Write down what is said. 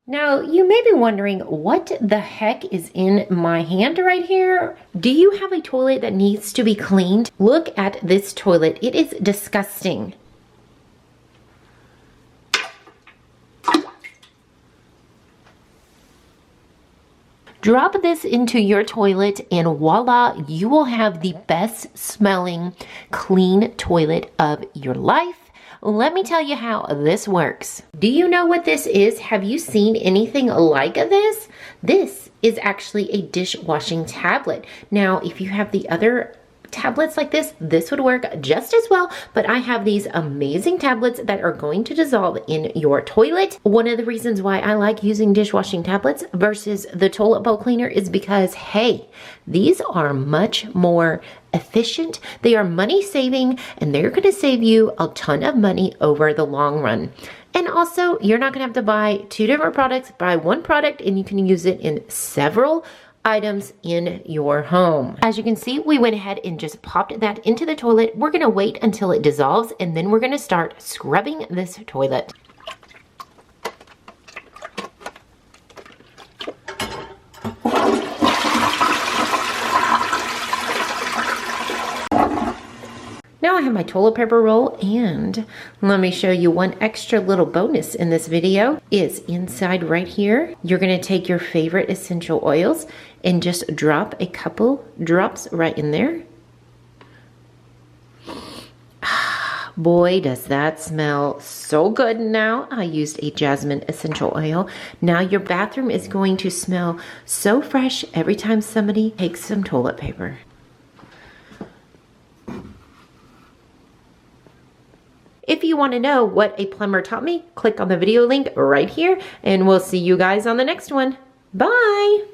Now, you may be wondering, what the heck is in my hand right here? Do you have a toilet that needs to be cleaned? Look at this toilet. It is disgusting. Drop this into your toilet and voila, you will have the best smelling clean toilet of your life. Let me tell you how this works. Do you know what this is? Have you seen anything like this? This is actually a dishwashing tablet. Now, if you have the other tablets like this would work just as well, but I have these amazing tablets that are going to dissolve in your toilet. One of the reasons why I like using dishwashing tablets versus the toilet bowl cleaner is because, hey, these are much more efficient, they are money saving, and they're going to save you a ton of money over the long run. And also, you're not going to have to buy two different products. Buy one product and you can use it in several items in your home. As you can see, we went ahead and just popped that into the toilet. We're gonna wait until it dissolves and then we're gonna start scrubbing this toilet. Now I have my toilet paper roll, and let me show you one extra little bonus in this video is inside right here. You're gonna take your favorite essential oils and just drop a couple drops right in there. Boy, does that smell so good now. I used a jasmine essential oil. Now your bathroom is going to smell so fresh every time somebody takes some toilet paper. If you want to know what a plumber taught me, click on the video link right here, and we'll see you guys on the next one. Bye!